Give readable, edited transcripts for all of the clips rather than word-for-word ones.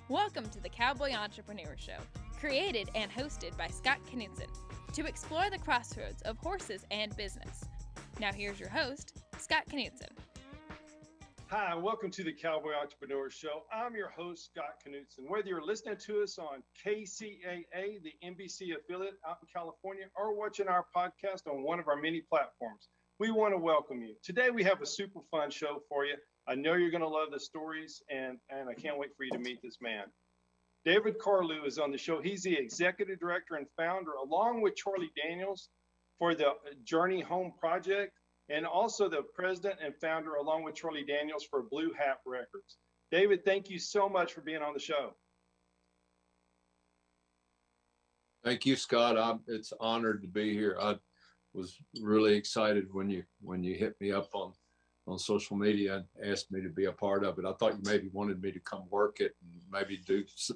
Welcome to the Cowboy Entrepreneur Show, created and hosted by Scott Knudsen, to explore the crossroads of horses and business. Now here's your host, Scott Knudsen. Hi, and welcome to the Cowboy Entrepreneur Show. I'm your host, Scott Knudsen. Whether you're listening to us on KCAA, the NBC affiliate out in California, or watching our podcast on one of our many platforms, we want to welcome you. Today we have a super fun show for you. I know you're going to love the stories, and I can't wait for you to meet this man. David Corlew is on the show. He's the executive director and founder, along with Charlie Daniels, for the Journey Home Project, and also the president and founder, along with Charlie Daniels, for Blue Hat Records. David, thank you so much for being on the show. Thank you, Scott. It's honored to be here. I was really excited when you hit me up on social media and asked me to be a part of it. I thought you maybe wanted me to come work it and maybe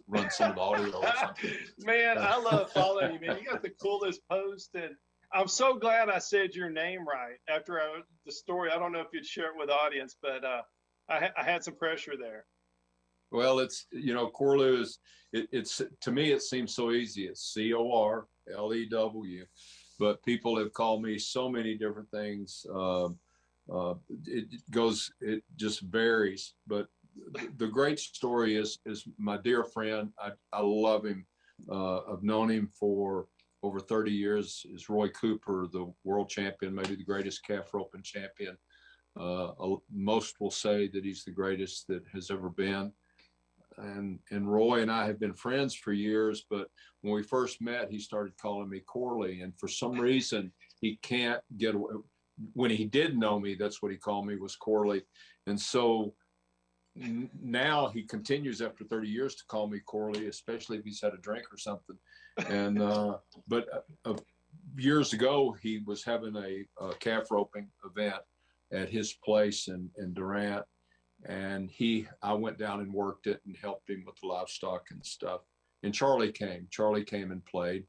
run some of the audio or something. Man, I love following you, man. You got the coolest post, and I'm so glad I said your name right after the story. I don't know if you'd share it with the audience, but I had some pressure there. Well, Corlew it's to me, it seems so easy. It's Corlew, but people have called me so many different things. It just varies. But the great story is my dear friend. I love him. I've known him for over 30 years. Is Roy Cooper, the world champion, maybe the greatest calf roping champion. Most will say that he's the greatest that has ever been. And Roy and I have been friends for years, but when we first met, he started calling me Corley, and for some reason he can't get away. When he did know me, that's what he called me, was Corley. And so now he continues after 30 years to call me Corley, especially if he's had a drink or something. And but years ago, he was having a calf roping event at his place in Durant. And I went down and worked it and helped him with the livestock and stuff. And Charlie came and played.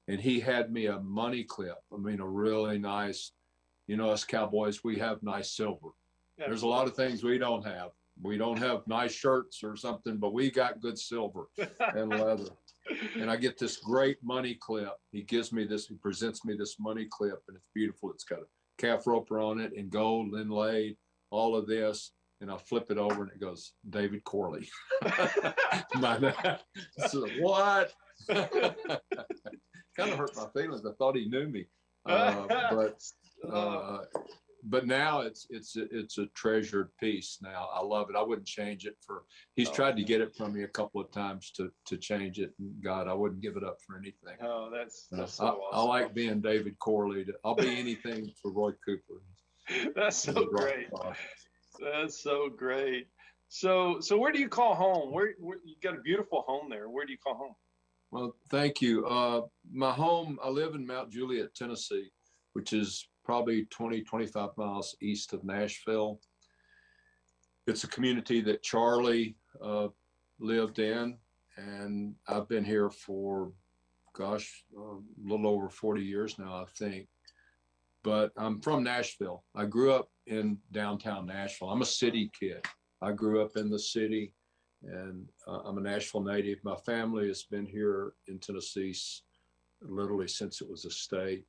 And he had me a money clip. I mean, a really nice, us cowboys, we have nice silver. Yeah. There's a lot of things we don't have. We don't have nice shirts or something, but we got good silver and leather. And I get this great money clip. He presents me this money clip, and it's beautiful. It's got a calf roper on it in gold inlaid, all of this. And I flip it over and it goes, David Corlew. So, what? Kind of hurt my feelings. I thought he knew me. But now it's a treasured piece now. I love it. I wouldn't change it he's tried to get it from me a couple of times to change it. And God, I wouldn't give it up for anything. Oh, that's so awesome. I like being David Corlew. I'll be anything for Roy Cooper. That's so great. That's so great. So where do you call home? Where you got a beautiful home there. Where do you call home? Well, thank you. My home, I live in Mount Juliet, Tennessee, which is probably 25 miles east of Nashville. It's a community that Charlie lived in, and I've been here for, a little over 40 years now, I think. But I'm from Nashville. I grew up in downtown Nashville. I'm a city kid. I grew up in the city, and I'm a Nashville native. My family has been here in Tennessee literally since it was a state.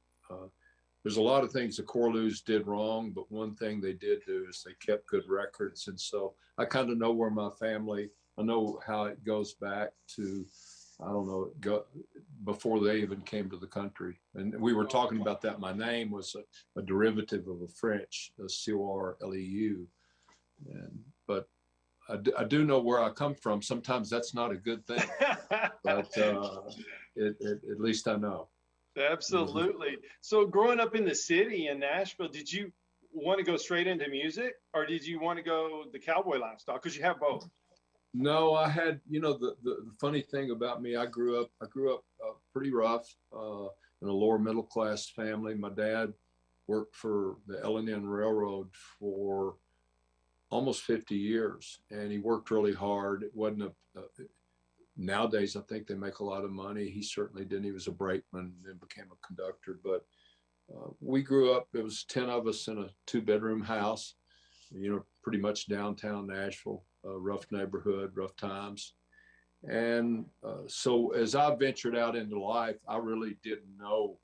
There's a lot of things the Corlews did wrong, but one thing they did do is they kept good records. And so I kind of know where my family, I know how it goes back to, before they even came to the country. And we were talking about that. My name was a derivative of a French, a Corlew. But I do know where I come from. Sometimes that's not a good thing, but at least I know. Absolutely. Mm-hmm. So growing up in the city in Nashville, did you want to go straight into music, or did you want to go the cowboy lifestyle? Because you have both. No, I had, the funny thing about me, I grew up pretty rough in a lower middle class family. My dad worked for the L&N Railroad for almost 50 years, and he worked really hard. It wasn't nowadays, I think they make a lot of money. He certainly didn't. He was a brakeman and then became a conductor. But we grew up, it was 10 of us in a 2-bedroom house, pretty much downtown Nashville, rough neighborhood, rough times. And so as I ventured out into life, I really didn't know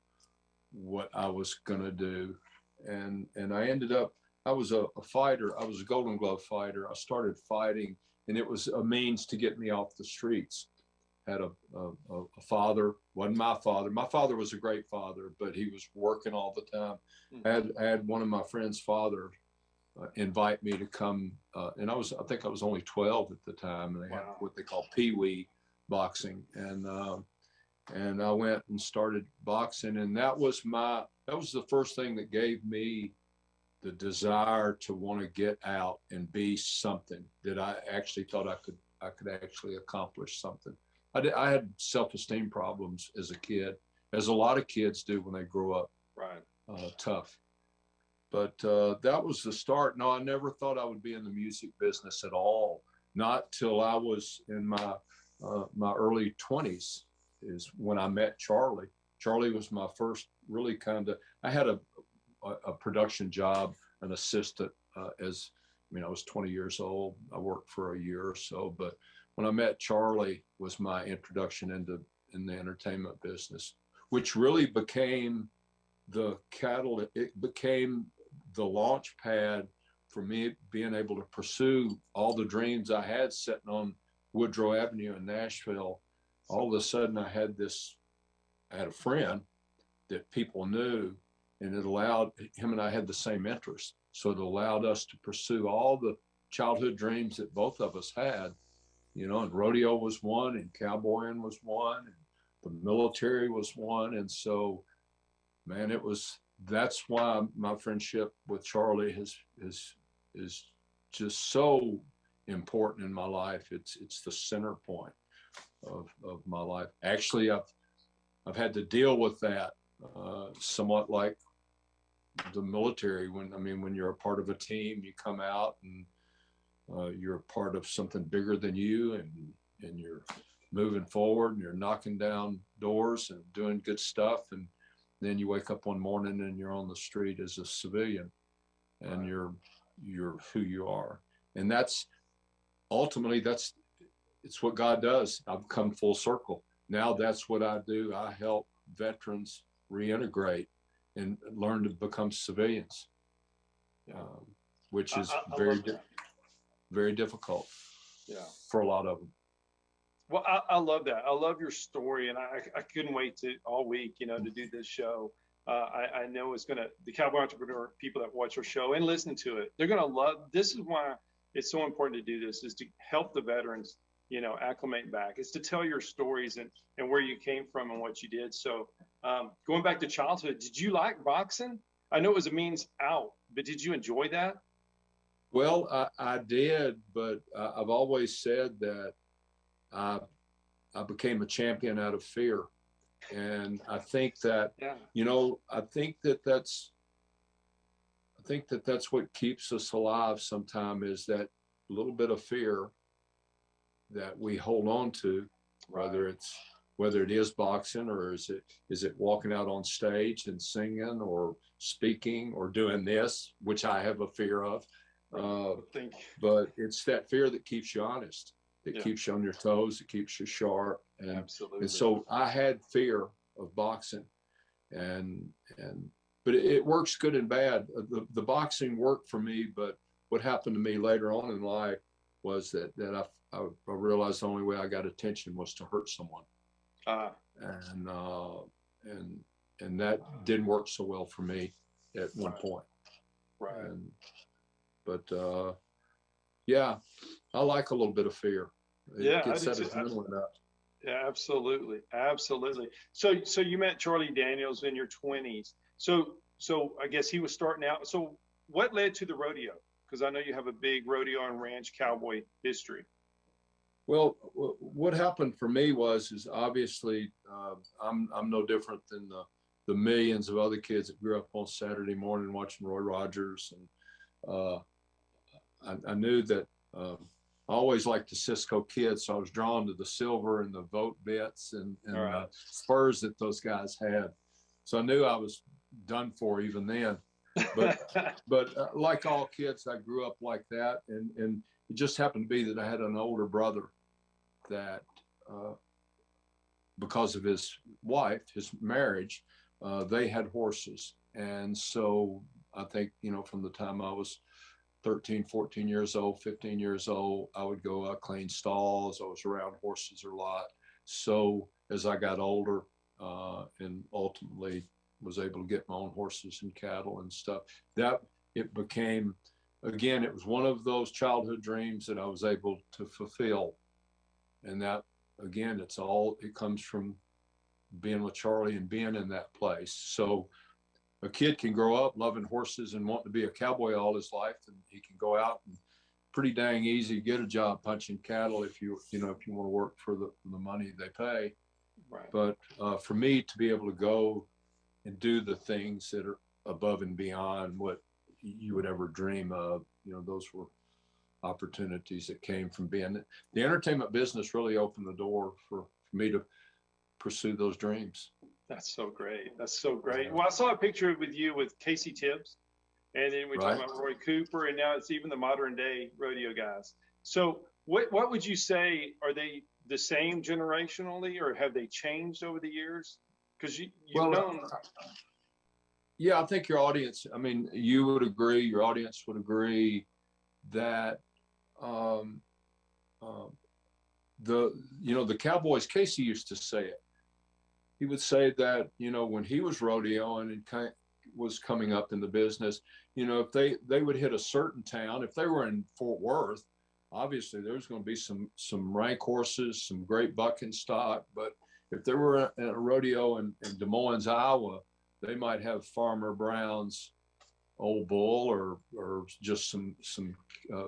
what I was going to do. And I ended up, I was a fighter. I was a Golden Glove fighter. I started fighting, and it was a means to get me off the streets. Had a father, wasn't my father. My father was a great father, but he was working all the time. I had one of my friend's father invite me to come, and I think I was only 12 at the time, and they had what they call pee-wee boxing, and I went and started boxing, and that was the first thing that gave me the desire to want to get out and be something that I actually thought I could actually accomplish something. I had self-esteem problems as a kid, as a lot of kids do when they grow up tough. But that was the start. No, I never thought I would be in the music business at all. Not till I was in my early 20s is when I met Charlie. Charlie was my first really I had a production job, an assistant I was 20 years old. I worked for a year or so, but when I met Charlie was my introduction in the entertainment business, which really became the catalyst. It became the launch pad for me being able to pursue all the dreams I had sitting on Woodrow Avenue in Nashville. All of a sudden I had a friend that people knew, and it allowed him and I had the same interests. So it allowed us to pursue all the childhood dreams that both of us had, and rodeo was one, and cowboying was one, and the military was one. And so, man, that's why my friendship with Charlie is just so important in my life. It's the center point of my life. Actually, I've had to deal with that somewhat like the military. When you're a part of a team, you come out and you're a part of something bigger than you, and you're moving forward, and you're knocking down doors and doing good stuff, and then you wake up one morning and you're on the street as a civilian, and you're who you are. And that's ultimately, it's what God does. I've come full circle. Now that's what I do. I help veterans reintegrate and learn to become civilians, which is very difficult for a lot of them. Well, I love that. I love your story, and I couldn't wait all week, to do this show. I know the Cowboy Entrepreneur people that watch our show and listen to it, they're going to love. This is why it's so important to do this, is to help the veterans, acclimate back. It's to tell your stories and where you came from and what you did. So going back to childhood, did you like boxing? I know it was a means out, but did you enjoy that? Well, I did, but I've always said that I became a champion out of fear. And I think that, I think that's what keeps us alive sometimes, is that little bit of fear that we hold on to, whether it is boxing, or is it walking out on stage and singing or speaking or doing this, which I have a fear of. But it's that fear that keeps you honest. It keeps you on your toes. It keeps you sharp. Absolutely. And so I had fear of boxing, but it works good and bad. The boxing worked for me, but what happened to me later on in life was that I realized the only way I got attention was to hurt someone. And that didn't work so well for me at one point. Right. But I like a little bit of fear. It gets that adrenaline up. Yeah, absolutely. Absolutely. So you met Charlie Daniels in your 20s. So I guess he was starting out. So what led to the rodeo? Because I know you have a big rodeo and ranch cowboy history. Well, what happened for me is obviously I'm no different than the millions of other kids that grew up on Saturday morning watching Roy Rogers. And I knew that I always liked the Cisco kids, so I was drawn to the silver and the vote bits and spurs that those guys had. So I knew I was done for even then. But like all kids, I grew up like that, and it just happened to be that I had an older brother that because of his wife, his marriage, they had horses. And so I think, from the time I was 13, 14 years old, 15 years old, I would go out, clean stalls. I was around horses a lot. So as I got older, and ultimately was able to get my own horses and cattle and stuff, that it became, again, it was one of those childhood dreams that I was able to fulfill. And that, again, it comes from being with Charlie and being in that place. So a kid can grow up loving horses and want to be a cowboy all his life, and he can go out and pretty dang easy get a job punching cattle if you want to work for the money they pay. Right. But for me to be able to go and do the things that are above and beyond what you would ever dream of, those were opportunities that came from being the entertainment business. Really opened the door for me to pursue those dreams. That's so great. That's so great. Well, I saw a picture with you with Casey Tibbs, and then we talked about Roy Cooper, and now it's even the modern day rodeo guys. So what would you say, are they the same generationally, or have they changed over the years? Because you've known. Yeah, I think your audience, you would agree, your audience would agree that the Cowboys, Casey used to say it. He would say that, when he was rodeoing and was coming up in the business, if they would hit a certain town, if they were in Fort Worth, obviously there's going to be some rank horses, some great bucking stock. But if they were at a rodeo in Des Moines, Iowa, they might have Farmer Brown's old bull or just some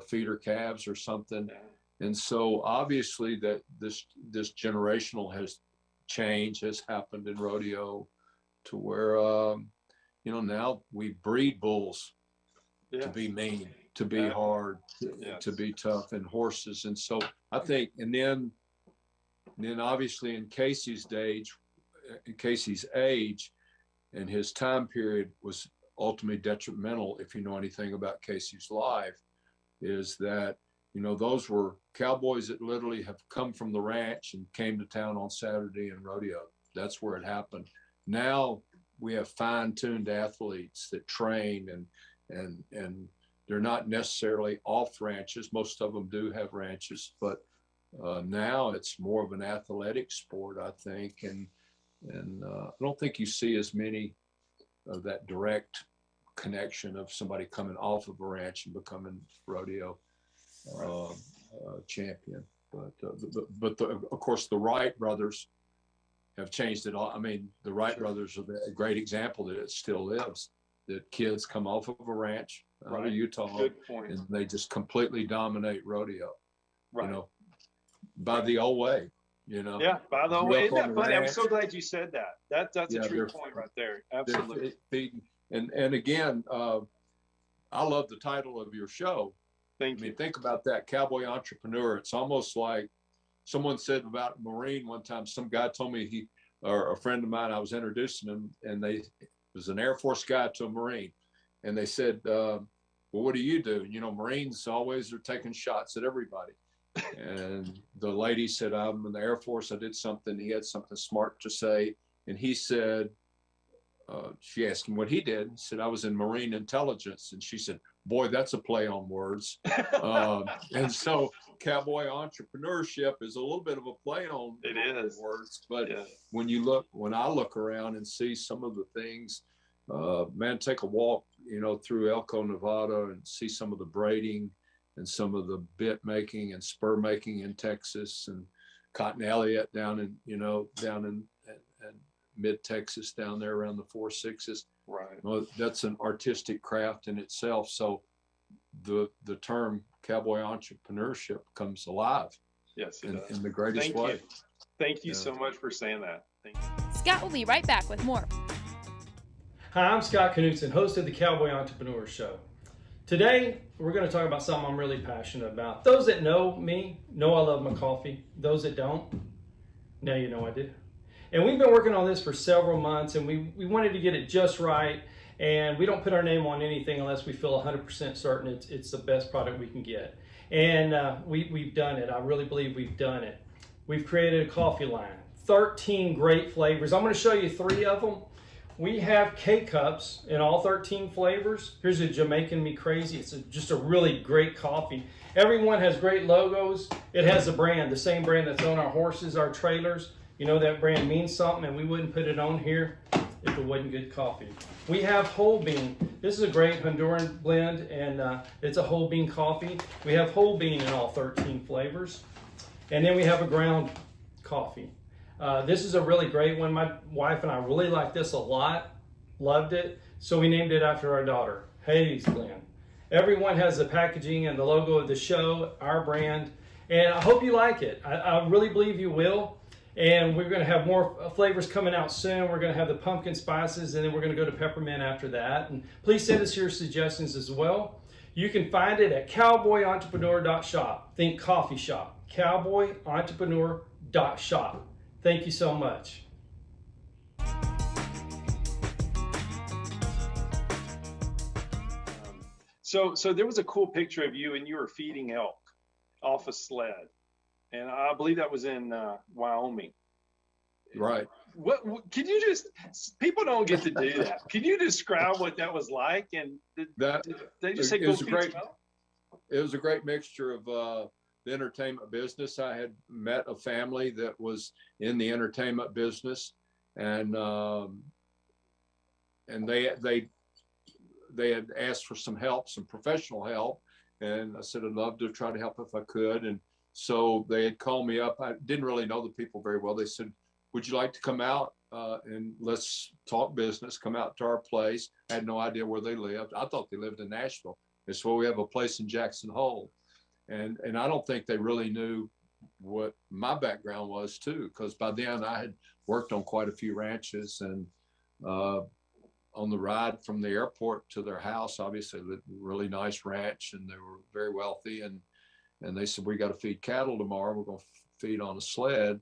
feeder calves or something. And so obviously that this generational change has happened in rodeo to where now we breed bulls to be mean, to be hard, to be tough, and horses. And so I think, and then obviously in Casey's age and his time period was ultimately detrimental. If you know anything about Casey's life, is that those were cowboys that literally have come from the ranch and came to town on Saturday and rodeo. That's where it happened. Now we have fine-tuned athletes that train and they're not necessarily off ranches. Most of them do have ranches, but now it's more of an athletic sport, I think. And I don't think you see as many of that direct connection of somebody coming off of a ranch and becoming rodeo champion. But of course, the Wright brothers have changed it all. The Wright brothers are a great example that it still lives. That kids come off of a ranch out of Utah, and they just completely dominate rodeo. By the old way. Yeah, by the way. Isn't that funny? I'm so glad you said that. That's a true point right there. Absolutely. And again, I love the title of your show. Thank you. Think about that, Cowboy Entrepreneur. It's almost like someone said about Marine one time. Some guy told me or a friend of mine, I was introducing him, and it was an Air Force guy to a Marine, and they said, "Well, what do you do?" Marines always are taking shots at everybody. And the lady said, "I'm in the Air Force. I did something." He had something smart to say, and he said, she asked him what he did. He said, "I was in Marine intelligence." And she said, "Boy, that's a play on words." And so cowboy entrepreneurship is a little bit of a play on words. But when I look around and see some of the things, take a walk, through Elko, Nevada, and see some of the braiding and some of the bit making and spur making in Texas, and Cotton Elliott down in mid Texas, down there around the 4.6s. Right. Well, that's an artistic craft in itself. So the term cowboy entrepreneurship comes alive. Yes, it does. In the greatest way. Thank you so much for saying that. Thank you. Scott will be right back with more. Hi, I'm Scott Knutson, host of the Cowboy Entrepreneur Show. Today, we're going to talk about something I'm really passionate about. Those that know me know I love my coffee. Those that don't, now you know I do. And we've been working on this for several months, and we wanted to get it just right. And we don't put our name on anything unless we feel 100% certain it's the best product we can get. And we've done it. I really believe we've done it. we've created a coffee line. 13 great flavors. I'm going to show you 3 of them. We have K-Cups in all 13 flavors. Here's a Jamaican Me Crazy. It's just a really great coffee. Everyone has great logos. It has a brand, the same brand that's on our horses, our trailers. You know that brand means something, and we wouldn't put it on here if it wasn't good coffee. We have whole bean. This is a great Honduran blend, and it's a whole bean coffee. We have whole bean in all 13 flavors. And then we have a ground coffee. This is a really great one. My wife and I really like this a lot, loved it. So we named it after our daughter, Hades Blend. Everyone has the packaging and the logo of the show, our brand, and I hope you like it. I really believe you will. And we're going to have more flavors coming out soon. We're going to have the pumpkin spices, and then we're going to go to peppermint after that. And please send us your suggestions as well. You can find it at cowboyentrepreneur.shop. Think coffee shop. Cowboyentrepreneur.shop. Thank you so much. So there was a cool picture of you, and you were feeding elk off a sled. And I believe that was in Wyoming. Right. What can you just? People don't get to do that. Can you describe what that was like? And did they just say go feed some elk? It was a great mixture of the entertainment business. I had met a family that was in the entertainment business, and they had asked for some help, some professional help, and I said I'd love to try to help if I could. And so they had called me up. I didn't really know the people very well. They said, would you like to come out and let's talk business, come out to our place. I had no idea where they lived. I thought they lived in Nashville. And so we have a place in Jackson Hole. And I don't think they really knew what my background was too, because by then I had worked on quite a few ranches, and on the ride from the airport to their house, obviously a really nice ranch, and they were very wealthy. And they said, we got to feed cattle tomorrow. We're going to feed on a sled.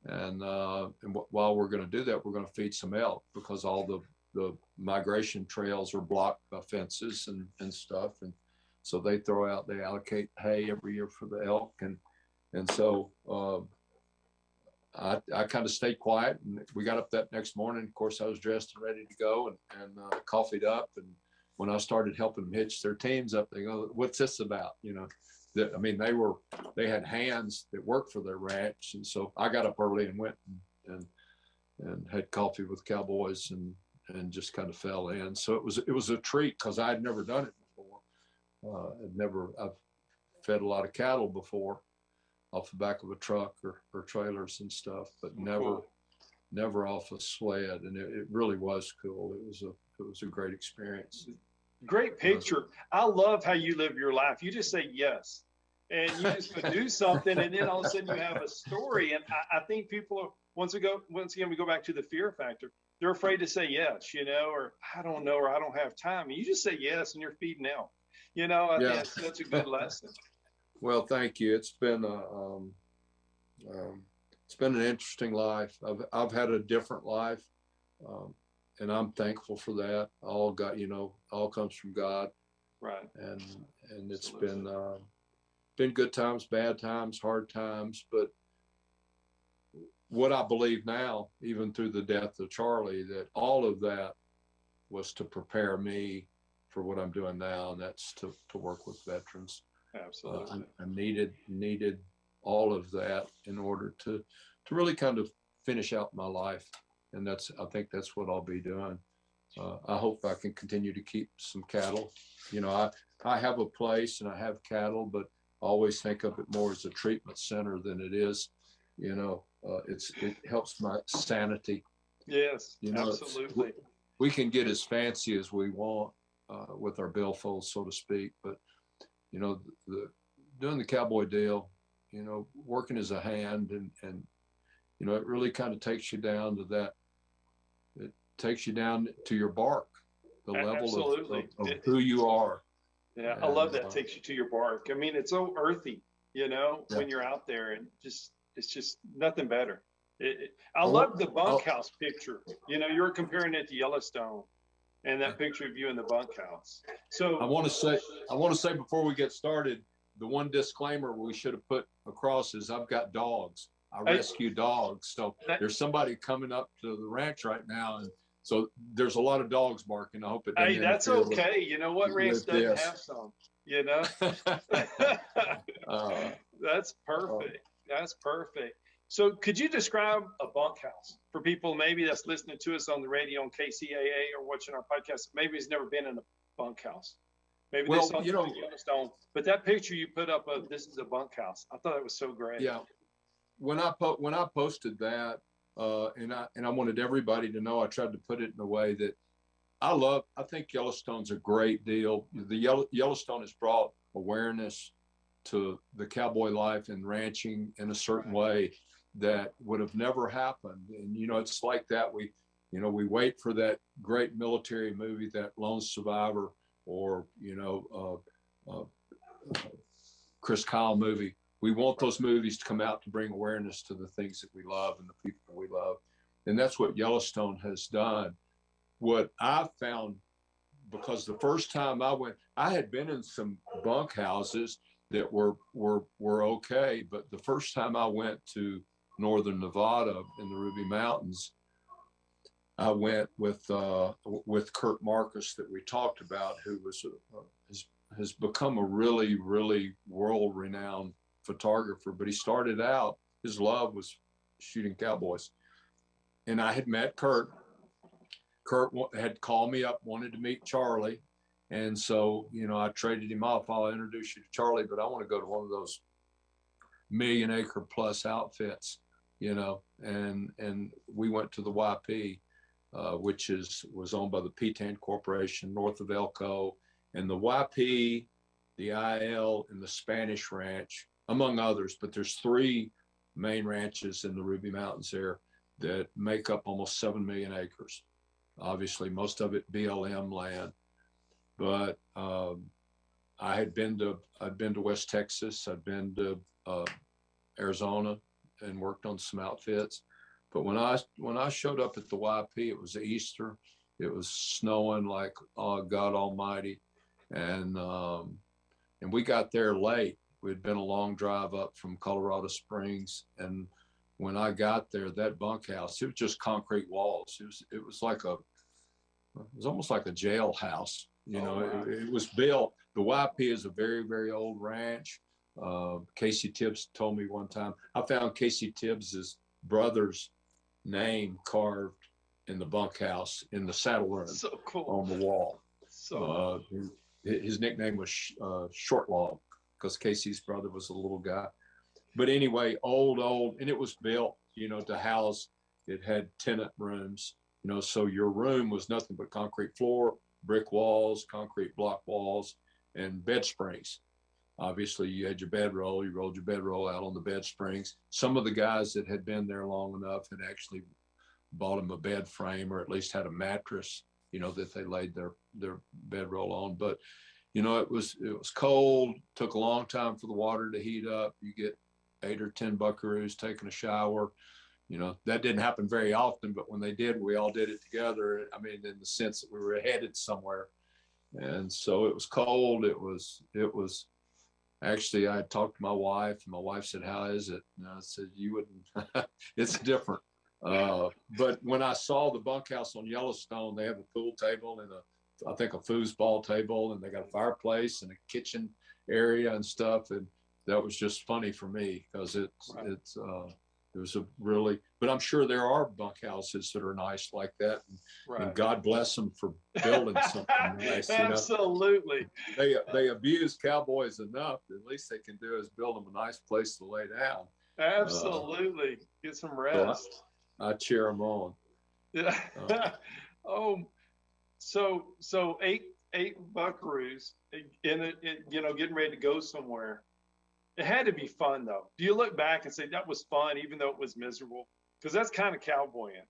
And while we're going to do that, we're going to feed some elk, because all the migration trails are blocked by fences and stuff. And so they allocate hay every year for the elk. And so I kind of stayed quiet, and we got up that next morning. Of course, I was dressed and ready to go, and coffeeed up. And when I started helping them hitch their teams up, they go, what's this about? You know, I mean, they had hands that worked for their ranch. And so I got up early and went and had coffee with cowboys and just kind of fell in. So it was a treat, because I had never done it before. I've fed a lot of cattle before off the back of a truck or trailers and stuff, but never off a sled. And it really was cool. It was a great experience. Great picture. I love how you live your life. You just say yes, and you just go do something, and then all of a sudden you have a story. And I think people are, once again, we go back to the fear factor. They're afraid to say yes, or I don't know, or I don't have time. And you just say yes, and you're feeding elk. I think that's a good lesson. Well, thank you. It's been an interesting life. I've had a different life. And I'm thankful for that. All comes from God. Right. And it's been good times, bad times, hard times. But what I believe now, even through the death of Charlie, that all of that was to prepare me for what I'm doing now, and that's to work with veterans. Absolutely. I needed all of that in order to really kind of finish out my life. And I think that's what I'll be doing. I hope I can continue to keep some cattle. I have a place and I have cattle, but I always think of it more as a treatment center than it is. It helps my sanity. Yes, absolutely. We can get as fancy as we want with our billfolds, so to speak, but doing the cowboy deal, working as a hand, and it really kind of takes you down to that. It takes you down to your bark, the level of who you are. Yeah, I love that. Takes you to your bark. I mean, it's so earthy, when you're out there, and it's just nothing better. I love the bunkhouse picture. You were comparing it to Yellowstone, and that picture of you in the bunkhouse. So I want to say before we get started, the one disclaimer we should have put across is I've got dogs. I rescue dogs. So there's somebody coming up to the ranch right now, and so there's a lot of dogs barking. I hope it doesn't. Hey, that's okay. You know what ranch doesn't have some? You know. That's perfect. That's perfect. So could you describe a bunkhouse for people maybe that's listening to us on the radio on KCAA or watching our podcast? Maybe has never been in a bunkhouse. Maybe this on Yellowstone. But that picture you put up of this is a bunkhouse, I thought it was so great. Yeah. When I posted that, and I wanted everybody to know, I tried to put it in a way that I think Yellowstone's a great deal. The Yellowstone has brought awareness to the cowboy life and ranching in a certain way that would have never happened. And, it's like that. We wait for that great military movie, that Lone Survivor, or, Chris Kyle movie. We want those movies to come out to bring awareness to the things that we love and the people we love. And that's what Yellowstone has done. What I found, because the first time I went, I had been in some bunkhouses that were okay, but the first time I went to northern Nevada in the Ruby Mountains, I went with Kurt Marcus that we talked about, who was has become a really, really world-renowned photographer. But he started out, his love was shooting cowboys, and I had met Kurt. Kurt had called me up, wanted to meet Charlie. And so, I traded him off. I'll introduce you to Charlie, but I want to go to one of those 1 million acre plus outfits, and we went to the YP, which was owned by the Petan Corporation north of Elko, and the YP, the IL, and the Spanish Ranch, among others. But there's 3 main ranches in the Ruby Mountains there that make up almost 7 million acres. Obviously, most of it BLM land. But I'd been to West Texas. I'd been to Arizona and worked on some outfits. But when I showed up at the YP, it was Easter. It was snowing like God Almighty, and we got there late. We'd been a long drive up from Colorado Springs, and when I got there, that bunkhouse, it was just concrete walls. It was almost like a jailhouse. It was built. The YP is a very, very old ranch. Casey Tibbs told me one time, I found Casey Tibbs's brother's name carved in the bunkhouse in the saddle room. So cool. On the wall. So his nickname was Short Log, because Casey's brother was a little guy. But anyway, old, and it was built, to house. It had tenant rooms, so your room was nothing but concrete floor, brick walls, concrete block walls, and bed springs. Obviously, you had your bedroll. You rolled your bedroll out on the bed springs. Some of the guys that had been there long enough had actually bought them a bed frame, or at least had a mattress, that they laid their bedroll on. But, it was cold. Took a long time for the water to heat up. You get 8 or 10 buckaroos taking a shower. That didn't happen very often, but when they did, we all did it together. I mean, in the sense that we were headed somewhere. And so it was cold. It was actually, I talked to my wife, and my wife said, "How is it?" And I said, "You wouldn't, it's different." But when I saw the bunkhouse on Yellowstone, they have a pool table and I think a foosball table, and they got a fireplace and a kitchen area and stuff. And that was just funny for me, because it was a really, but I'm sure there are bunkhouses that are nice like that, and God bless them for building something nice. Absolutely. They abuse cowboys enough. At least they can do is build them a nice place to lay down. Absolutely. Get some rest. So I cheer them on. Yeah. So eight buckaroos in it, getting ready to go somewhere. It had to be fun, though. Do you look back and say that was fun, even though it was miserable? Because that's kind of cowboying.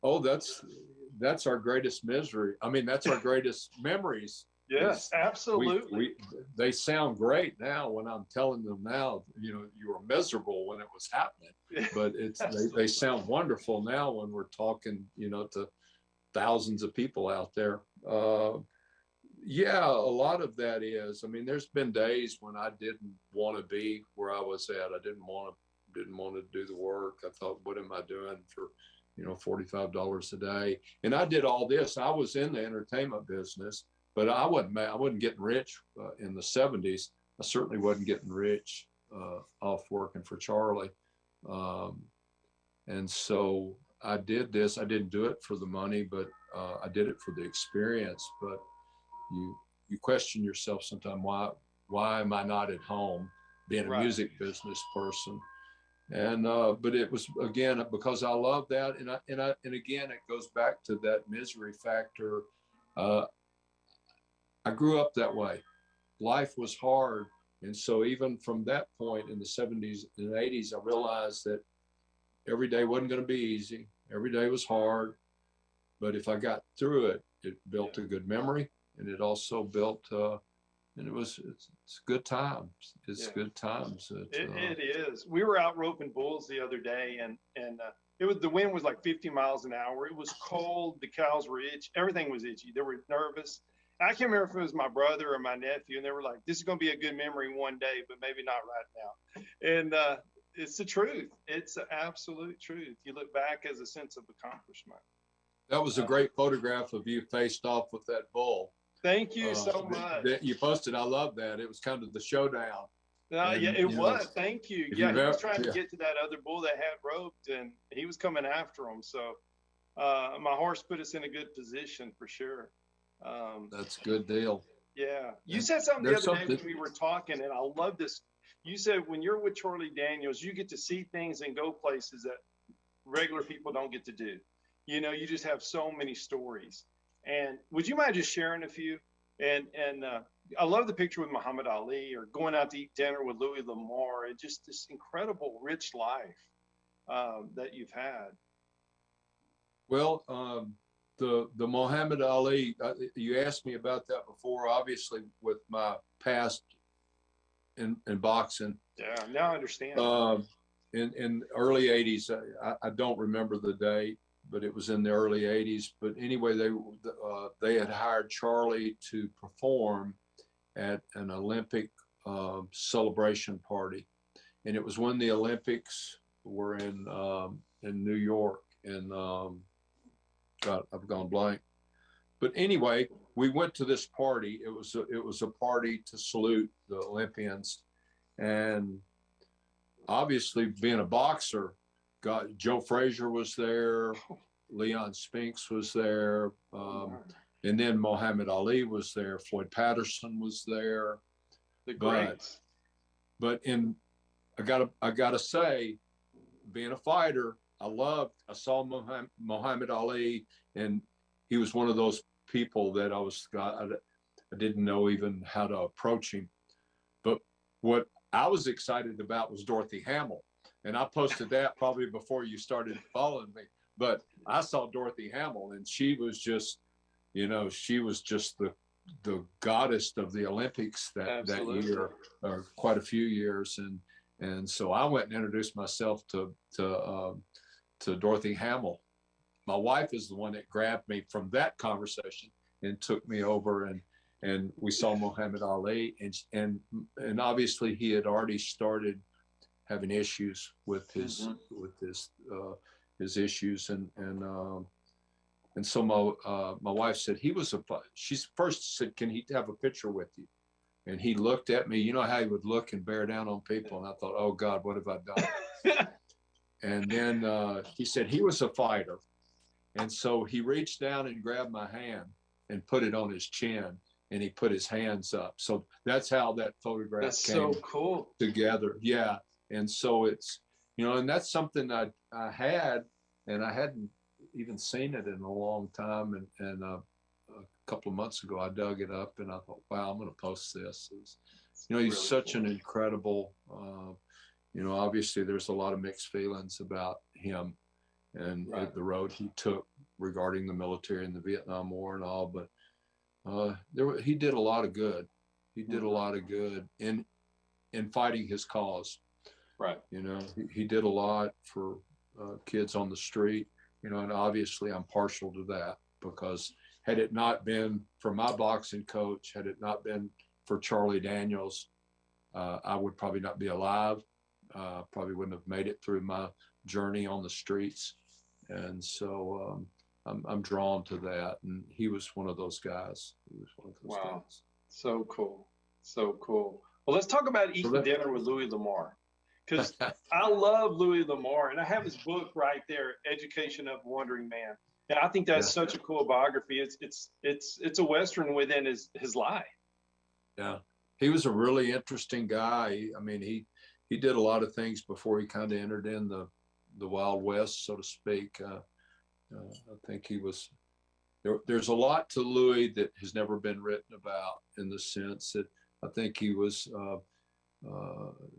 Oh, that's our greatest misery. I mean, that's our greatest memories. Yes, absolutely. They sound great now when I'm telling them now, you were miserable when it was happening, but they sound wonderful now when we're talking, to thousands of people out there. Yeah, a lot of that is, I mean, there's been days when I didn't want to be where I was at. I didn't want to didn't want to do the work. I thought, what am I doing for, $45 a day? And I did all this. I was in the entertainment business, but I wasn't getting rich in the 70s. I certainly wasn't getting rich off working for Charlie. And so I did this. I didn't do it for the money, but I did it for the experience. But you question yourself sometimes, why am I not at home being a music business person? And but it was, again, because I love that, and again it goes back to that misery factor. I grew up that way. Life was hard, and so even from that point in the 70s and 80s, I realized that every day wasn't going to be easy. Every day was hard, but if I got through it, it built a good memory, and it also built and it's good times. It's good times. It is. We were out roping bulls the other day, and the wind was like 50 miles an hour. It was cold. The cows were itchy. Everything was itchy. They were nervous. I can't remember if it was my brother or my nephew, and they were like, "This is going to be a good memory one day, but maybe not right now." And it's the truth. It's the absolute truth. You look back as a sense of accomplishment. That was a great photograph of you faced off with that bull. Thank you so much. That you posted. I love that. It was kind of the showdown. It was. Thank you. Yeah, he was trying to get to that other bull that had roped, and he was coming after him. So my horse put us in a good position for sure. That's a good deal. Yeah. You said something the other day when we were talking, and I love this. You said when you're with Charlie Daniels, you get to see things and go places that regular people don't get to do. You just have so many stories. And would you mind just sharing a few? And I love the picture with Muhammad Ali, or going out to eat dinner with Louis L'Amour, and just this incredible, rich life that you've had. Well, the Muhammad Ali, you asked me about that before, obviously with my past in boxing. Yeah, now I understand. In early 80s, I don't remember the date, but it was in the early 80s. But anyway, they had hired Charlie to perform at an Olympic celebration party, and it was when the Olympics were in New York. And God, I've gone blank. But anyway, we went to this party. It was a party to salute the Olympians, and obviously being a boxer, Joe Frazier was there, Leon Spinks was there, and then Muhammad Ali was there, Floyd Patterson was there. The greats. But I gotta say, being a fighter, I saw Muhammad Ali, and he was one of those people that I didn't know even how to approach him. But what I was excited about was Dorothy Hamill. And I posted that probably before you started following me. But I saw Dorothy Hamill, and she was just the goddess of the Olympics that year, or quite a few years. And so I went and introduced myself to Dorothy Hamill. My wife is the one that grabbed me from that conversation and took me over, and we saw Muhammad Ali, and obviously he had already started having issues with his his issues, and so my wife said she first said, "Can he have a picture with you?" And he looked at me, you know how he would look and bear down on people, and I thought, oh God, what have I done? And then he said he was a fighter, and so he reached down and grabbed my hand and put it on his chin, and he put his hands up. So that's how that photograph came so cool together. Yeah. And so it's, and that's something I had, and I hadn't even seen it in a long time. And a couple of months ago, I dug it up, and I thought, wow, I'm going to post this. He's really such an incredible, obviously there's a lot of mixed feelings about him and the road he took regarding the military and the Vietnam War and all, but he did a lot of good. He did a lot of good in fighting his cause. Right. He did a lot for kids on the street, and obviously I'm partial to that, because had it not been for my boxing coach, had it not been for Charlie Daniels, I would probably not be alive. Probably wouldn't have made it through my journey on the streets. And so I'm drawn to that. And he was one of those guys. He was one of those guys. So cool. So cool. Well, let's talk about eating dinner with Louis L'Amour, because I love Louis L'Amour, and I have his book right there, Education of a Wandering Man. And I think that's such a cool biography. It's a Western within his life. Yeah. He was a really interesting guy. I mean, he did a lot of things before he kind of entered in the Wild West, so to speak. I think he was, there's a lot to Louis that has never been written about, in the sense that I think he was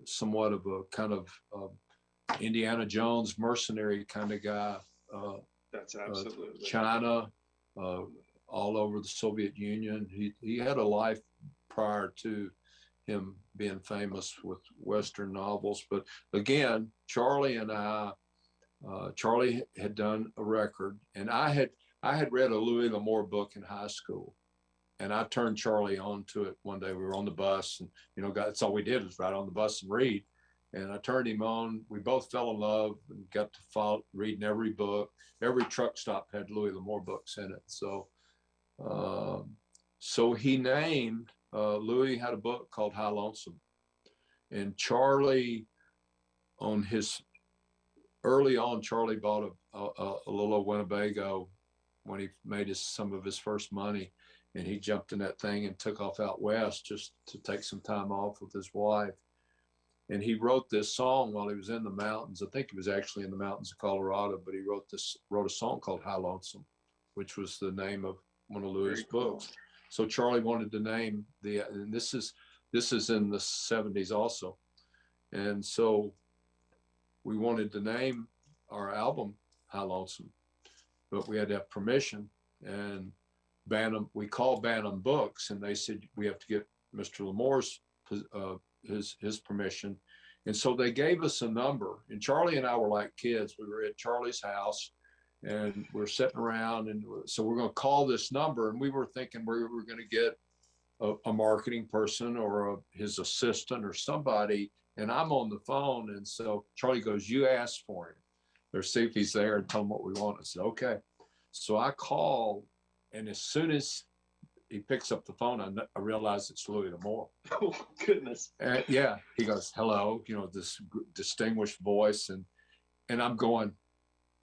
somewhat of a kind of Indiana Jones mercenary kind of guy. That's absolutely. China, all over the Soviet Union. He had a life prior to him being famous with Western novels. But again, Charlie and I, Charlie had done a record, and I had read a Louis L'Amour book in high school, and I turned Charlie on to it one day. We were on the bus, and that's all we did was ride on the bus and read. And I turned him on. We both fell in love and got to follow reading every book. Every truck stop had Louis L'Amour books in it. So, so he named Louis had a book called High Lonesome, and Charlie, early on, Charlie bought a little Winnebago when he made some of his first money, and he jumped in that thing and took off out west just to take some time off with his wife. And he wrote this song while he was in the mountains. I think he was actually in the mountains of Colorado, but he wrote a song called High Lonesome, which was the name of one of Louis' books. So Charlie wanted to name and this is in the 70s also. And so we wanted to name our album High Lonesome, but we had to have permission. And we called Bantam Books, and they said, we have to get Mr. L'Amour's his permission. And so they gave us a number, and Charlie and I were like kids. We were at Charlie's house, and we're sitting around, and so we're going to call this number. And we were thinking we were going to get a marketing person or his assistant or somebody. And I'm on the phone, and so Charlie goes, "You asked for him, or see if he's there and tell him what we want." I said, "Okay." So I call, and as soon as he picks up the phone, I realize it's Louis L'Amour. Oh, goodness. And yeah, he goes, "Hello," this distinguished voice. And I'm going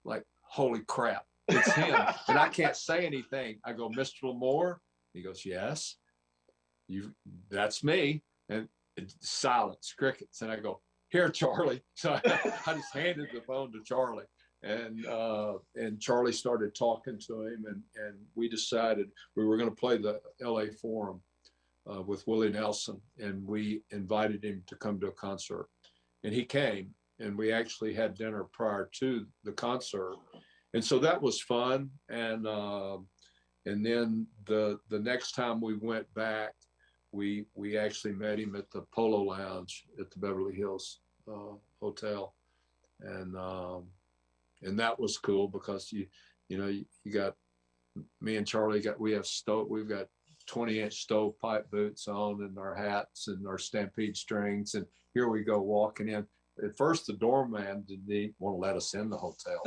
like, holy crap, it's him. And I can't say anything. I go, "Mr. L'Amour?" He goes, "Yes." That's me. And silence, crickets. And I go, "Here, Charlie." So I just handed the phone to Charlie. And Charlie started talking to him, and we decided we were going to play the LA Forum with Willie Nelson, and we invited him to come to a concert, and he came, and we actually had dinner prior to the concert, and so that was fun. And then the next time we went back, we actually met him at the Polo Lounge at the Beverly Hills Hotel, and that was cool because you got me and Charlie we've got 20-inch stovepipe boots on and our hats and our Stampede strings, and here we go walking in. At first, the doorman didn't want to let us in the hotel.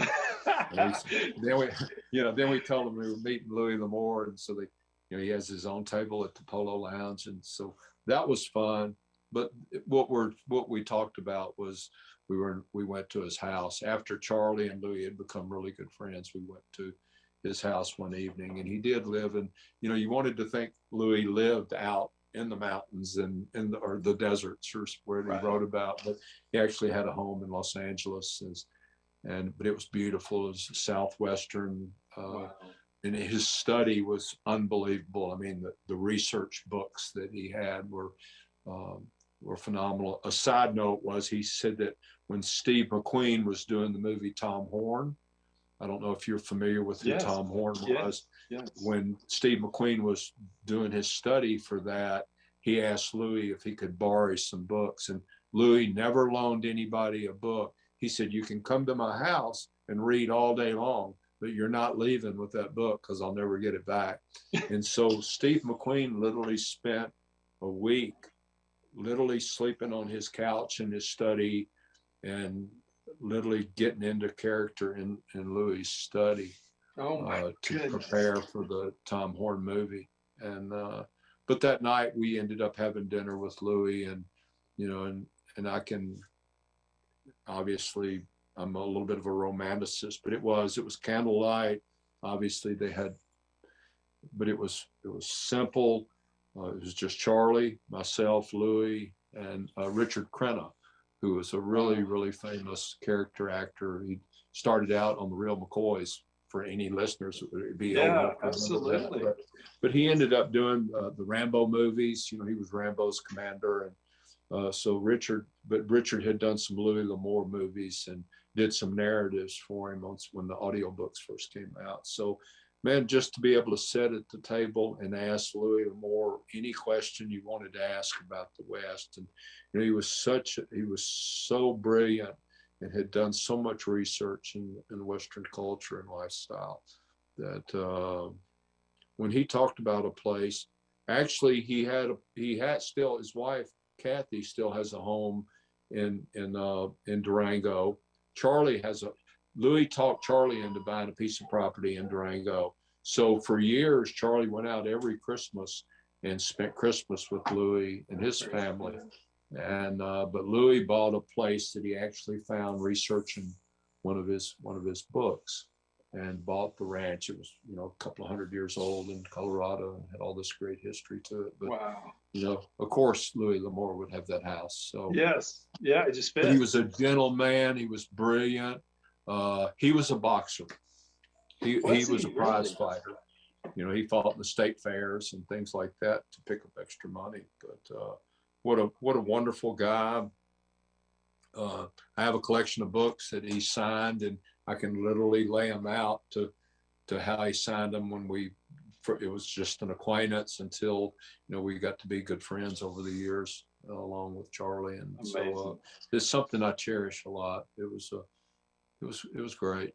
Then we told him we were meeting Louis L'Amour, and so he has his own table at the Polo Lounge, and so that was fun. But what we talked about was we went to his house after Charlie and Louis had become really good friends. We went to his house one evening, and he did live in, you wanted to think Louis lived out in the mountains and or the deserts or where he wrote about, but he actually had a home in Los Angeles, but it was beautiful. It was southwestern, and his study was unbelievable. I mean, the research books that he had were phenomenal. A side note was he said that when Steve McQueen was doing the movie Tom Horn, I don't know if you're familiar with who Tom Horn was. Yes. When Steve McQueen was doing his study for that, he asked Louis if he could borrow some books, and Louis never loaned anybody a book. He said, "You can come to my house and read all day long, but you're not leaving with that book because I'll never get it back." And so Steve McQueen literally spent a week literally sleeping on his couch in his study and literally getting into character in Louis' study to prepare for the Tom Horn movie. And but that night we ended up having dinner with Louis, and and I can obviously, I'm a little bit of a romanticist, but it was candlelight. Obviously they had, but it was simple. It was just Charlie, myself, Louis, and Richard Crenna, who was a really famous character actor. He started out on The Real McCoys. For any listeners, it would be absolutely. But he ended up doing the Rambo movies. He was Rambo's commander, and so Richard had done some Louis L'Amour movies and did some narratives for him when the audiobooks first came out. So, man, just to be able to sit at the table and ask Louis L'Amour any question you wanted to ask about the West, and he was so brilliant and had done so much research in Western culture and lifestyle that when he talked about a place, actually he had still, his wife Kathy still has a home in Durango. Louis talked Charlie into buying a piece of property in Durango. So for years, Charlie went out every Christmas and spent Christmas with Louis and his family. And but Louis bought a place that he actually found researching one of his books, and bought the ranch. It was a couple of 100 years old in Colorado and had all this great history to it. But wow, of course, Louis L'Amour would have that house. So yes, yeah, it just fit. But he was a gentleman. He was brilliant. He was a boxer. He was a prize fighter. He fought in the state fairs and things like that to pick up extra money. But what a wonderful guy. I have a collection of books that he signed, and I can literally lay them out to how he signed them it was just an acquaintance until, we got to be good friends over the years, along with Charlie. And amazing. So it's something I cherish a lot. It was great.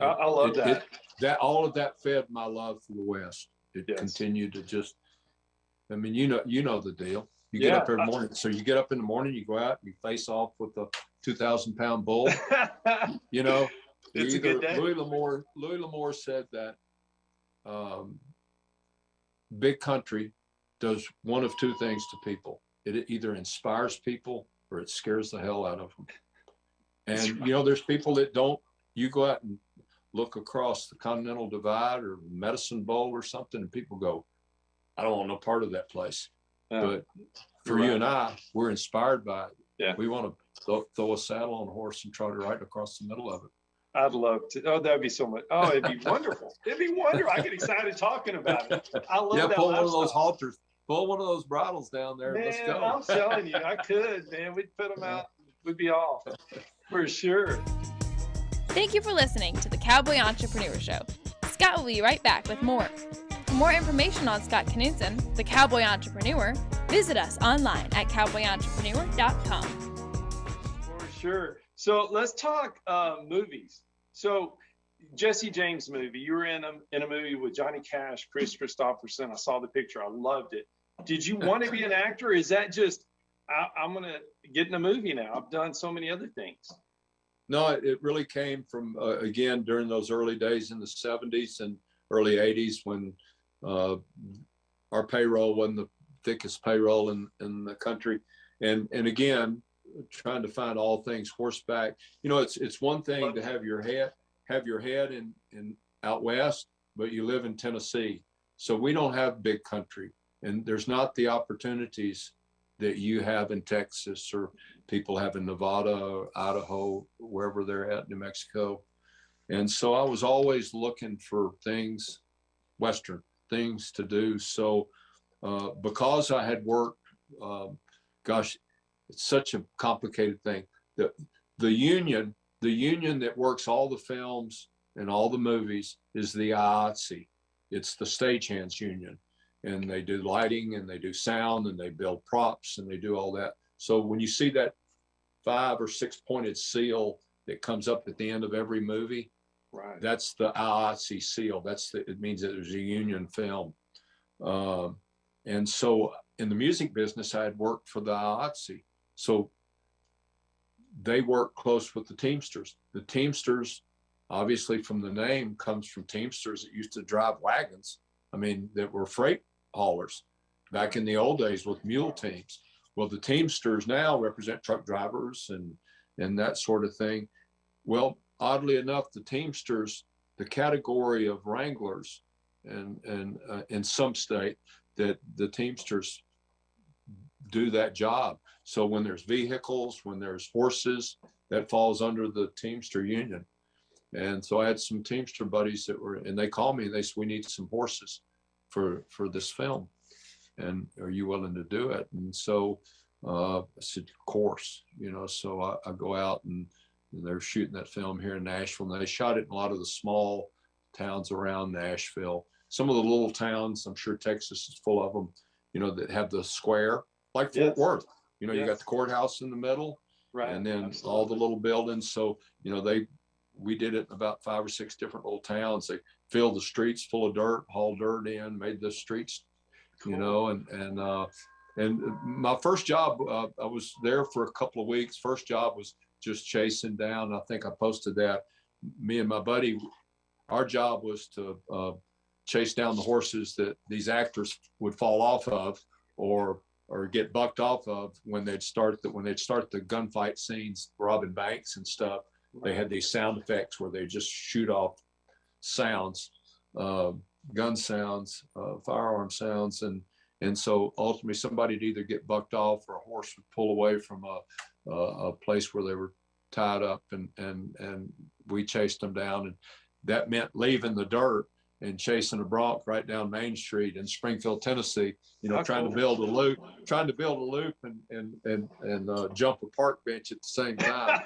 I love that. All of that fed my love for the West. It continued to just, I mean, you know the deal. You get up every morning. So you get up in the morning, you go out, you face off with a 2,000-pound bull. It's a good day. Louis L'Amour said that big country does one of two things to people. It either inspires people or it scares the hell out of them. And there's people that don't. You go out and look across the Continental Divide or Medicine Bowl or something, and people go, I don't want no part of that place. But for you and I, we're inspired by it. Yeah. We want to throw a saddle on a horse and trot it right across the middle of it. I'd love to. Oh, that'd be so much. Oh, it'd be wonderful. It'd be wonderful. I get excited talking about it. I love that. Pull one of those halters. Pull one of those bridles down there. Man, let's go. I'm telling you, I could, man. We'd put them out. We'd be off for sure. Thank you for listening to the Cowboy Entrepreneur Show. Scott will be right back with more. For more information on Scott Knudsen, the Cowboy Entrepreneur, visit us online at cowboyentrepreneur.com. For sure. So let's talk movies. So Jesse James movie, you were in a movie with Johnny Cash, Chris Christopherson. I saw the picture. I loved it. Did you want to be an actor? Or is that just, I'm going to get in a movie now? I've done so many other things. No, it really came from, again, during those early days in the 70s and early 80s when our payroll wasn't the thickest payroll in the country. And again, trying to find all things horseback. It's one thing to have your head in out west, but you live in Tennessee. So we don't have big country, and there's not the opportunities that you have in Texas or people have in Nevada or Idaho, wherever they're at, New Mexico. And so I was always looking for things, Western things to do. So because I had worked, it's such a complicated thing. The union that works all the films and all the movies is the IATSE. It's the stagehands union. And they do lighting and they do sound and they build props and they do all that. So when you see that 5 or 6 pointed seal that comes up at the end of every movie, right, that's the IATSE seal. It means that there's a union film. And so in the music business, I had worked for the IATSE. So they work close with the Teamsters. The Teamsters, obviously from the name, comes from Teamsters that used to drive wagons. I mean, that were freight haulers back in the old days with mule teams. Well, the Teamsters now represent truck drivers and that sort of thing. Well, oddly enough, the Teamsters, the category of wranglers, and in some state, that the Teamsters do that job. So when there's vehicles, when there's horses, that falls under the Teamster Union. And so I had some Teamster buddies that were, and they called me and they said, we need some horses for this film. And are you willing to do it? And so I said, of course, you know, so I go out and they're shooting that film here in Nashville. And they shot it in a lot of the small towns around Nashville. Some of the little towns, I'm sure Texas is full of them, you know, that have the square, like Fort Worth. You know, you got the courthouse in the middle, right, and then all the little buildings. So, you know, we did it in about 5 or 6 different little towns. They filled the streets full of dirt, hauled dirt in, made the streets, you know, and my first job, I was there for a couple of weeks. First job was just chasing down. I think I posted that. Me and my buddy, our job was to chase down the horses that these actors would fall off of or get bucked off of when they'd start the gunfight scenes, robbing banks and stuff. They had these sound effects where they just shoot off sounds, gun sounds, firearm sounds, and so ultimately somebody'd either get bucked off or a horse would pull away from a place where they were tied up, and we chased them down, and that meant leaving the dirt and chasing a bronc right down Main Street in Springfield, Tennessee, you know, trying to build a loop and jump a park bench at the same time.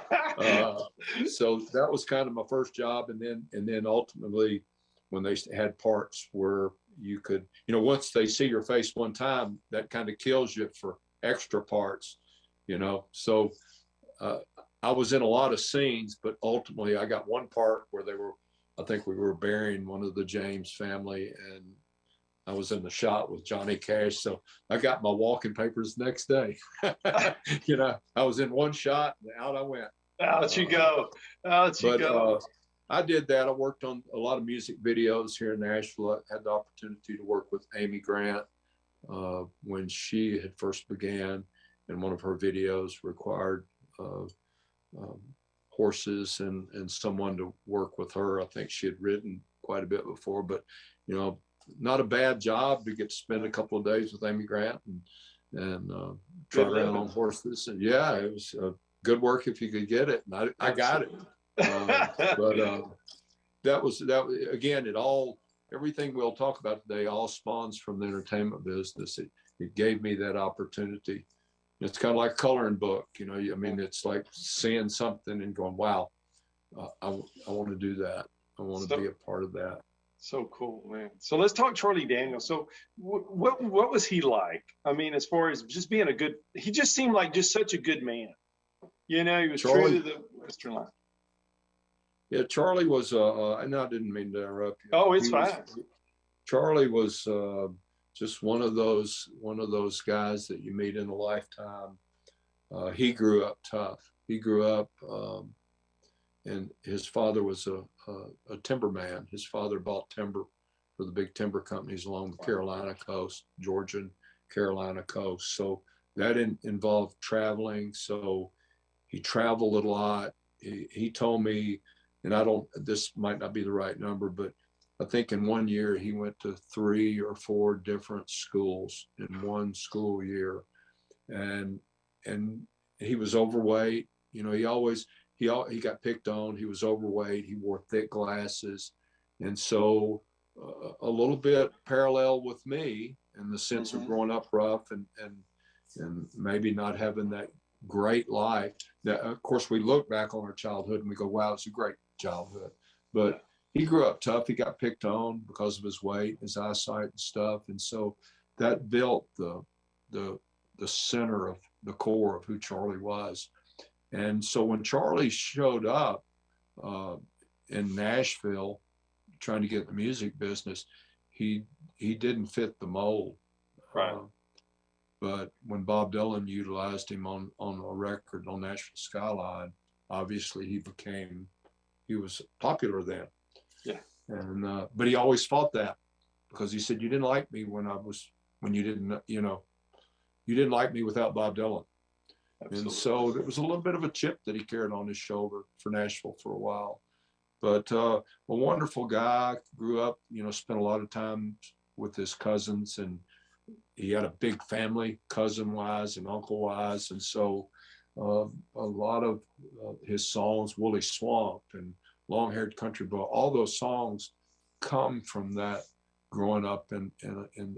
So that was kind of my first job. And then ultimately when they had parts where you could, you know, once they see your face one time, that kind of kills you for extra parts, you know? So I was in a lot of scenes, but ultimately I got one part where I think we were burying one of the James family, and I was in the shot with Johnny Cash. So I got my walking papers the next day. You know, I was in one shot and out I went. Out you go. Out you go. I did that. I worked on a lot of music videos here in Nashville. I had the opportunity to work with Amy Grant when she had first began, and one of her videos required horses and someone to work with her. I think she had ridden quite a bit before, but you know, not a bad job to get to spend a couple of days with Amy Grant and trot around on horses. And yeah, it was good work if you could get it. And I got it. But that was again, everything we'll talk about today all spawns from the entertainment business. It gave me that opportunity. It's kind of like a coloring book, you know. I mean, it's like seeing something and going, "Wow, I want to do that. I want to be a part of that." So cool, man. So let's talk Charlie Daniels. So what was he like? I mean, as far as just being he just seemed like just such a good man. You know, he was true to the Western line. Yeah, Charlie was. And I didn't mean to interrupt you. Oh, it's fine. Charlie was. Just one of those guys that you meet in a lifetime. He grew up tough. He grew up, and his father was a timberman. His father bought timber for the big timber companies along the Carolina coast, Georgia and Carolina coast. So that involved traveling. So he traveled a lot. He told me, and this might not be the right number, but I think in one year he went to 3 or 4 different schools in one school year, and he was overweight. You know, he got picked on. He was overweight. He wore thick glasses, and so a little bit parallel with me in the sense of growing up rough and maybe not having that great life. That, of course, we look back on our childhood and we go, "Wow, it's a great childhood," but he grew up tough. He got picked on because of his weight, his eyesight and stuff. And so that built the center of the core of who Charlie was. And so when Charlie showed up in Nashville, trying to get the music business, he didn't fit the mold. Right. But when Bob Dylan utilized him on a record on Nashville Skyline, obviously he was popular then. Yeah. And but he always fought that, because he said, you didn't like me when you didn't, you didn't like me without Bob Dylan. Absolutely. And so there was a little bit of a chip that he carried on his shoulder for Nashville for a while. But a wonderful guy, grew up, spent a lot of time with his cousins, and he had a big family, cousin-wise and uncle-wise. And so a lot of his songs, Woolly Swamp and Long-Haired Country Boy, all those songs come from that growing up in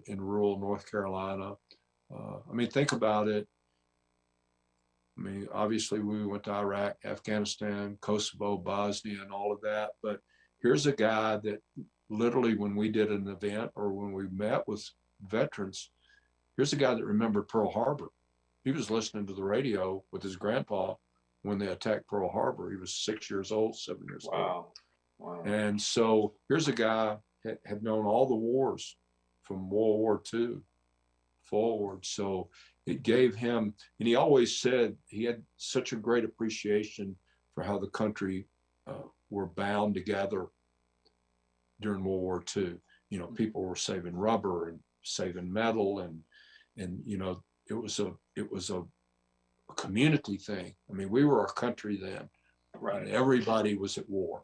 rural North Carolina. I mean, think about it. I mean, obviously we went to Iraq, Afghanistan, Kosovo, Bosnia, and all of that. But here's a guy that literally, when we did an event or when we met with veterans, here's a guy that remembered Pearl Harbor. He was listening to the radio with his grandpa when they attacked Pearl Harbor. He was 6 years old, 7 years old. Wow. And so here's a guy that had known all the wars from World War II forward. So it gave him, and he always said he had such a great appreciation for how the country were bound together during World War II. People were saving rubber and saving metal, and it was a community thing. I mean, we were a country then, right? And everybody was at war.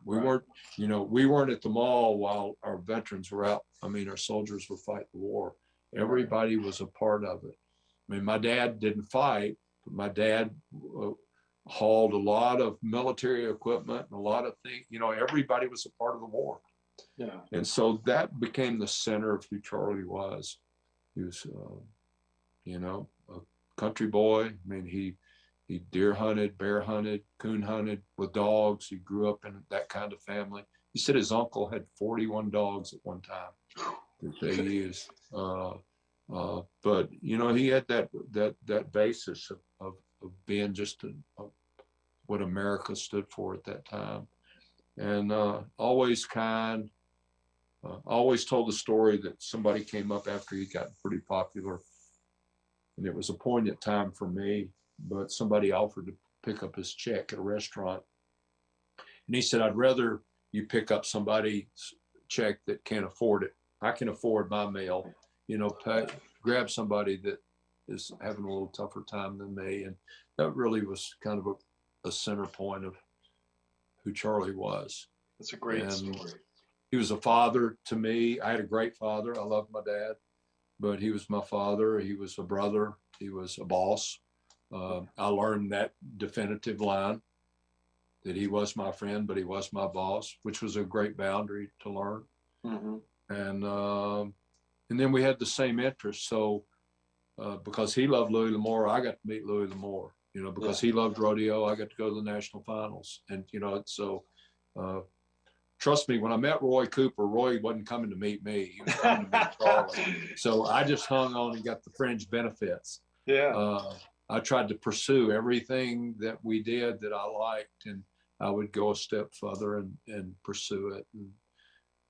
We right. we weren't at the mall while our veterans were out. I mean, our soldiers were fighting the war. Everybody was a part of it. I mean, my dad didn't fight, but my dad hauled a lot of military equipment and a lot of things. Everybody was a part of the war. Yeah. And so that became the center of who Charlie was. He was, a country boy. I mean, he deer hunted, bear hunted, coon hunted with dogs. He grew up in that kind of family. He said his uncle had 41 dogs at one time that they used. But he had that basis of being just what America stood for at that time, and always kind. Always told the story that somebody came up after he got pretty popular, and it was a poignant time for me. But somebody offered to pick up his check at a restaurant, and he said, "I'd rather you pick up somebody's check that can't afford it. I can afford my meal. Grab somebody that is having a little tougher time than me." And that really was kind of a center point of who Charlie was. That's a great story. He was a father to me. I had a great father. I loved my dad, but he was my father. He was a brother. He was a boss. I learned that definitive line that he was my friend, but he was my boss, which was a great boundary to learn. Mm-hmm. And then we had the same interests. So because he loved Louis L'Amour, I got to meet Louis L'Amour. Because he loved rodeo, I got to go to the national finals. And so trust me, when I met Roy Cooper, Roy wasn't coming to meet me. He was coming to meet Charlie. So I just hung on and got the fringe benefits. Yeah. I tried to pursue everything that we did that I liked, and I would go a step further and pursue it.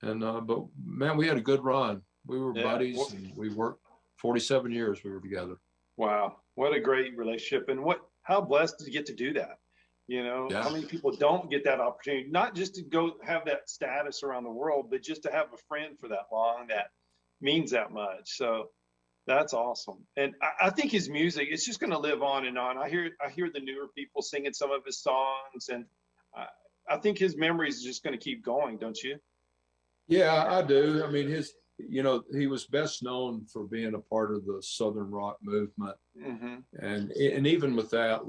But man, we had a good run. We were buddies, and we worked 47 years we were together. Wow. What a great relationship. And how blessed to get to do that. How many people don't get that opportunity, not just to go have that status around the world, but just to have a friend for that long that means that much. So that's awesome. And I think his music, it's just going to live on and on. I hear the newer people singing some of his songs, and I think his memory is just going to keep going, don't you? Yeah, I do. I mean, he was best known for being a part of the Southern rock movement. Mm-hmm. And even with that,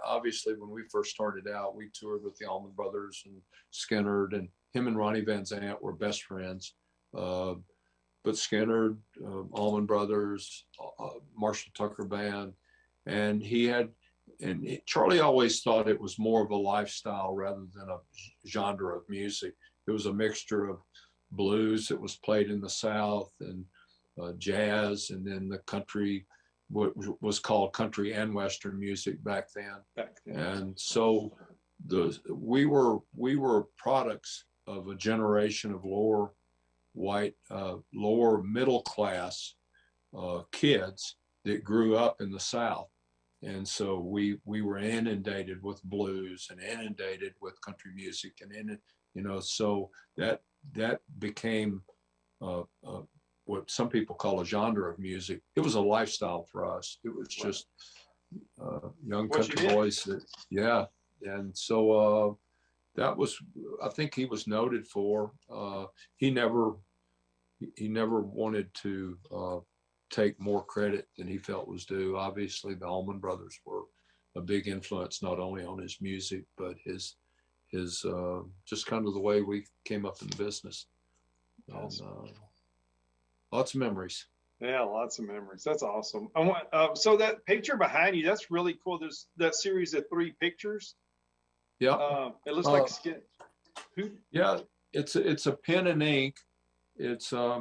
obviously when we first started out, we toured with the Allman Brothers and Skinner, and him and Ronnie Van Zant were best friends. But Skinner, Allman Brothers, Marshall Tucker Band, and Charlie always thought it was more of a lifestyle rather than a genre of music. It was a mixture of blues that was played in the South, and jazz, and then the country, what was called country and Western music back then. And so we were products of a generation of lower middle class kids that grew up in the South. And so we were inundated with blues and inundated with country music so that became what some people call a genre of music. It was a lifestyle for us. It was just young country boys and so that was, I think he was noted for. He never wanted to take more credit than he felt was due. Obviously, the Allman Brothers were a big influence, not only on his music, but his just kind of the way we came up in the business. Awesome. And, lots of memories. Yeah, lots of memories. That's awesome. I want so that picture behind you, that's really cool. There's that series of 3 pictures. Yeah. It looks like skin. Yeah, it's a pen and ink. It's I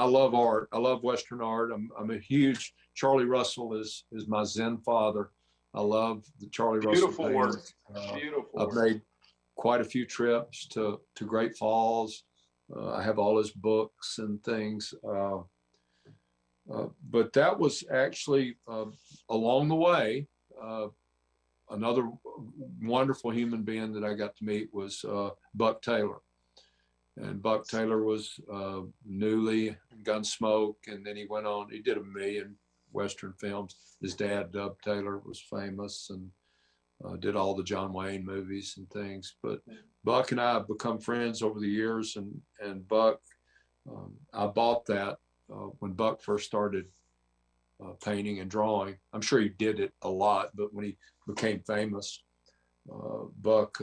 love art. I love Western art. I'm a huge, Charlie Russell is my Zen father. I love the Charlie Russell. Beautiful work. Beautiful. I've made quite a few trips to Great Falls. I have all his books and things. But that was actually along the way. Another wonderful human being that I got to meet was Buck Taylor. And Buck Taylor was newly in Gunsmoke, and then he went on, he did 1 million Western films. His dad, Dub Taylor, was famous and did all the John Wayne movies and things. But Buck and I have become friends over the years, and Buck, I bought that when Buck first started painting and drawing. I'm sure he did it a lot, but when he became famous, Buck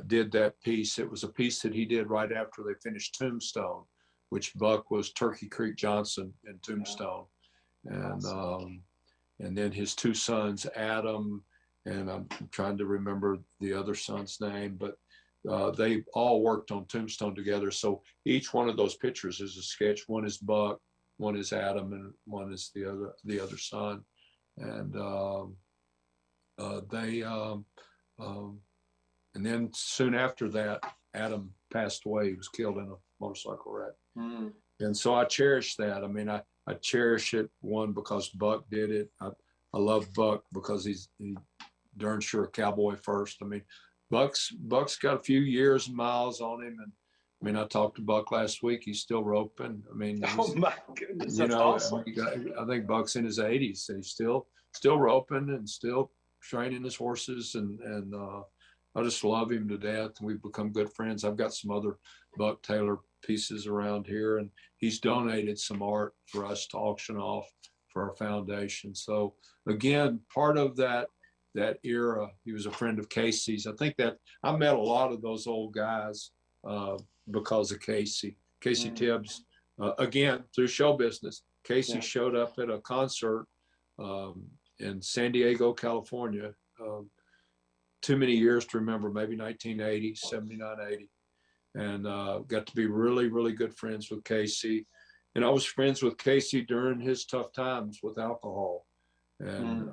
did that piece. It was a piece that he did right after they finished Tombstone, which Buck was Turkey Creek Johnson in Tombstone. And then his 2 sons, Adam, and I'm trying to remember the other son's name, but they all worked on Tombstone together. So each one of those pictures is a sketch. One is Buck, one is Adam, and one is the other son. And and then soon after that, Adam passed away. He was killed in a motorcycle wreck. Mm. And so I cherish that. I mean, I cherish it, one, because Buck did it. I love Buck because he darn sure a cowboy first. I mean, Buck's got a few years and miles on him. And I mean, I talked to Buck last week. He's still roping. I mean, oh my goodness, that's awesome. I think Buck's in his 80s, and he's still roping and still training his horses. And I just love him to death. And we've become good friends. I've got some other Buck Taylor pieces around here, and he's donated some art for us to auction off for our foundation. So again, part of that era, he was a friend of Casey's. I think that I met a lot of those old guys because of Casey Tibbs, again, through show business. Casey showed up at a concert in San Diego, California, too many years to remember, maybe 1980, 79, 80. And got to be really, really good friends with Casey. And I was friends with Casey during his tough times with alcohol. And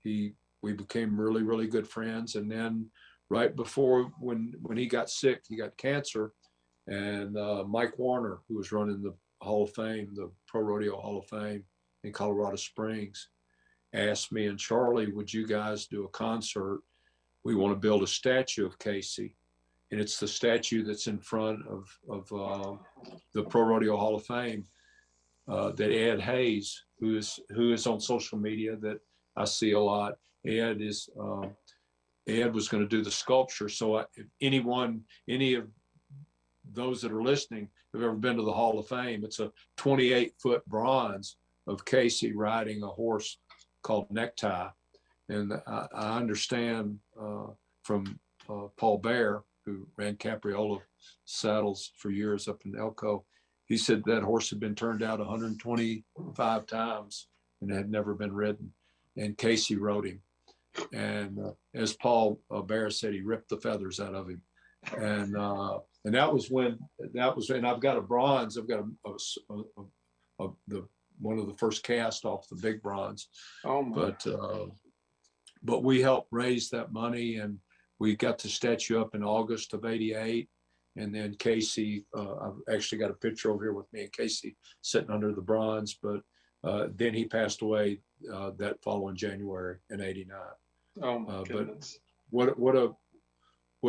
we became really, really good friends. And then right before, when he got sick, he got cancer. And Mike Warner, who was running the Hall of Fame, the Pro Rodeo Hall of Fame in Colorado Springs, asked me and Charlie, would you guys do a concert? We want to build a statue of Casey. And it's the statue that's in front of the Pro Rodeo Hall of Fame that Ed Hayes, who is on social media that I see a lot. Ed was going to do the sculpture. So if any of those that are listening have ever been to the Hall of Fame, it's a 28-foot bronze of Casey riding a horse called Necktie. And I understand from Paul Bear, who ran Capriola Saddles for years up in Elko, he said that horse had been turned out 125 times and had never been ridden. And Casey rode him. And as Paul Bear said, he ripped the feathers out of him. And that was when, and I've got a bronze. I've got one of the first cast off the big bronze. Oh my. But we helped raise that money, and we got the statue up in August of '88. And then Casey, I've actually got a picture over here with me and Casey sitting under the bronze, but then he passed away that following January in '89. Oh my goodness. But what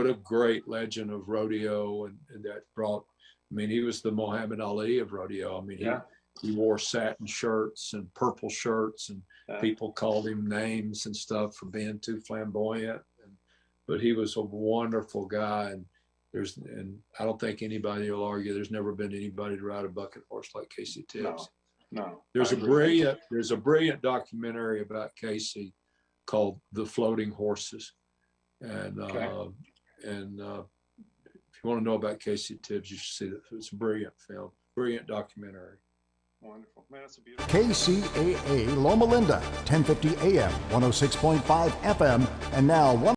a great legend of rodeo, and that brought, I mean, he was the Muhammad Ali of rodeo. I mean, he wore satin shirts and purple shirts, and people called him names and stuff for being too flamboyant. But he was a wonderful guy, and I don't think anybody will argue there's never been anybody to ride a bucket horse like Casey Tibbs. No. There's a brilliant documentary about Casey called The Floating Horses. And if you want to know about Casey Tibbs, you should see that. It's a brilliant film, brilliant documentary. Wonderful. Man, that's a beautiful. KCAA Loma Linda, 1050 AM, 106.5 FM, and now